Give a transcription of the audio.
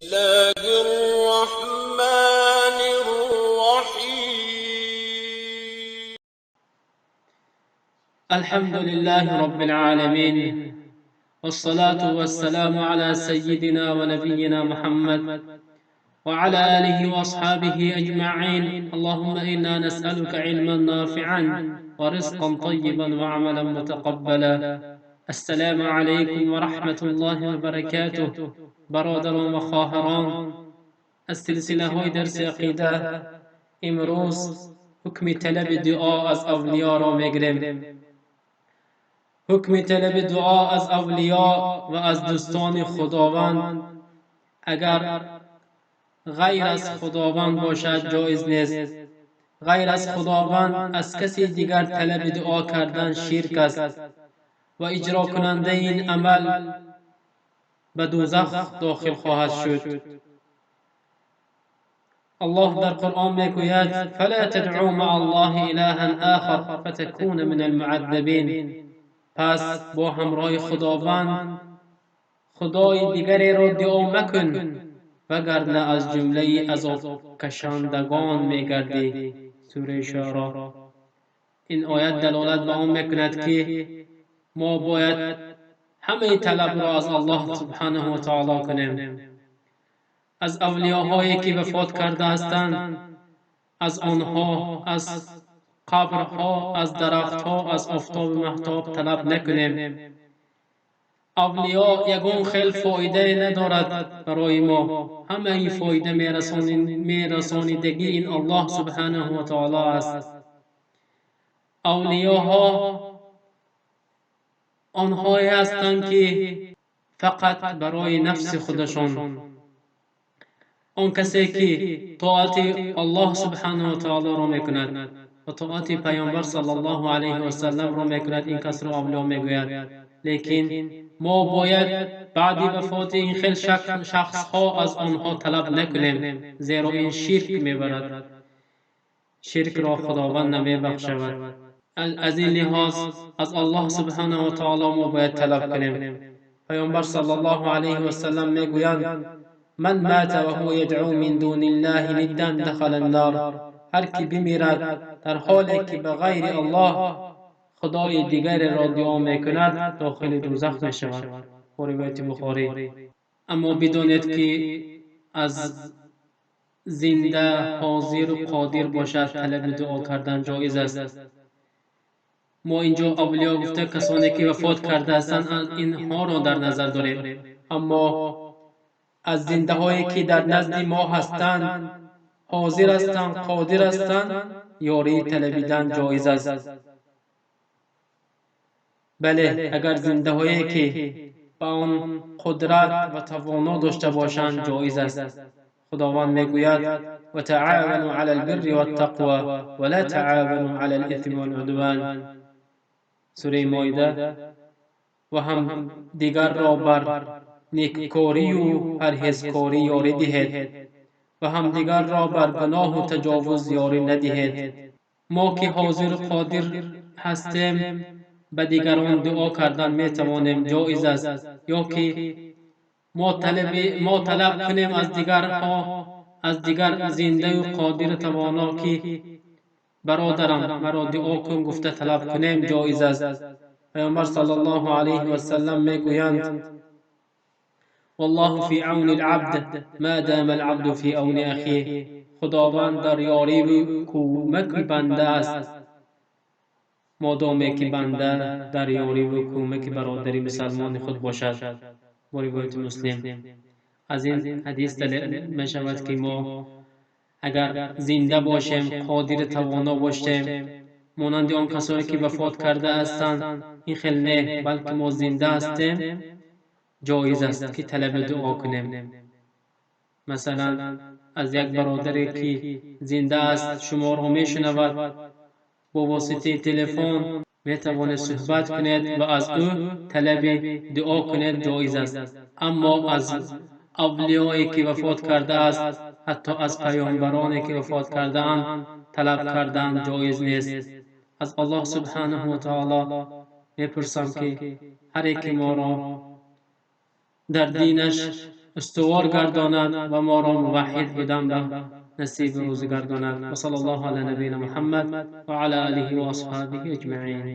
الله الرحمن الرحيم. الحمد لله رب العالمين، والصلاة والسلام على سيدنا ونبينا محمد وعلى آله وأصحابه أجمعين. اللهم إنا نسألك علما نافعا ورزقا طيبا وعملا متقبلا. السلام عليكم ورحمة الله وبركاته. برادران و خواهران، از سلسله های درس عقیده امروز حکم طلب دعا از اولیاء را میگیریم. حکم طلب دعا از اولیاء و از دوستان خداوند اگر غیر از خداوند باشد جایز نیست. غیر از خداوند از کسی دیگر طلب دعا کردن شرک است و اجرا کننده این عمل به دوزخ داخل خواهد شد. الله در قرآن میگوید فلا تدعوا مع الله الها آخر فتكون من المعذبین. پس با همراه خداوند خدای دیگری را دعا مکن وگرنه از جمله عذاب کشندگان میگردی. سوره شعراء. این آیت دلالت به آن میکند که ما باید همه طلب را از الله سبحانه و تعالی کنیم. از اولیاءهایی که وفات کرده هستند، از آنها، از قبرها، از درختها، از آفتاب و مهتاب طلب نکنیم. اولیاء یگان خیل فایده ندارد برای ما. همه این فایده میرسانیدگی این الله سبحانه و تعالی است. اولیاءها آنهایی هستند که فقط برای نفس خودشان، آن کسی که طاعت الله سبحانه و تعالی را میکند و طاعت پیامبر صلی الله علیه و سلم را میکند، این کس را اولیاء میگوید. لیکن ما باید بعد وفات این خیل شخص ها از آنها طلب نکنیم، زیرا این شرک میبرد. شرک را خداوند نمیبخشد. از این لحاظ از الله سبحانه و تعالی ما باید طلب کنیم. پیامبر صلی الله علیه و سلم میگویند من مات و هو یدعو من دون الله ندا دخل النار. هر کی بمیرد در حالی که به غیر الله خدای دیگر را دعا میکند داخل دوزخ میشود. روایت بخاری. اما بدانید که از زنده حاضر و قادر باشد طلب دعا کردن جایز است. ما اینجا اولیاء گفته کسانی که وفات کرده هستند اینها را در نظر داریم، اما از زنده هایی که در نزد ما هستند، حاضر هستند، قادر هستند، یاری طلبیدن جایز است. بله، اگر زنده هایی که با آن قدرت و توانا داشته باشند جایز است. خداوند میگوید و تعاونوا علی البر والتقوى ولا تعاونوا علی الاثم والعدوان. سوره مائده. و هم دیگر را بر نیککاری و پرهیزکاری یاری دهید و هم دیگر را بر گناه و تجاوز یاری ندهید. ما که حاضر و قادر هستیم به دیگران دعا کردن می توانیم، جایز است. یا که ما طلب کنیم از دیگرها، از دیگر زنده و قادر توانا که برادرم مرا دعا کن گفته طلب کنیم، جایز است. پیامبر صلی الله علیه و سلم میگویند والله فی عون العبد ما دام العبد فی عون اخیه. خداوند در یاری و کمک بنده است مادامی که بنده در یاری و کمک برادری مسلمان خود باشد. روایت مسلم. از این حدیث دلیل می شود که ما اگر زنده باشیم، قادر توانا باشیم، مانند آن کسانی که وفات کرده هستند، این خیلی نه، بلکه ما زنده هستیم، جایز است که طلب دعا کنیم. مثلا از یک برادری که زنده است شما را میشنود، با واسطه تلفن میتوانید صحبت کنید و از او طلب دعا کنید، جایز است. اما از اولیایی که وفات کرده است، حتی از پیامبرانی که وفات کرده اند طلب کردن جایز نیست. از الله سبحانه و تعالی میپرسم که هر یک ما را در دینش استوار گرداند و ما را موحد بودن به نصیب روزگار گرداند. و صلی الله علی نبینا محمد و علی آله و اصحابه اجمعین.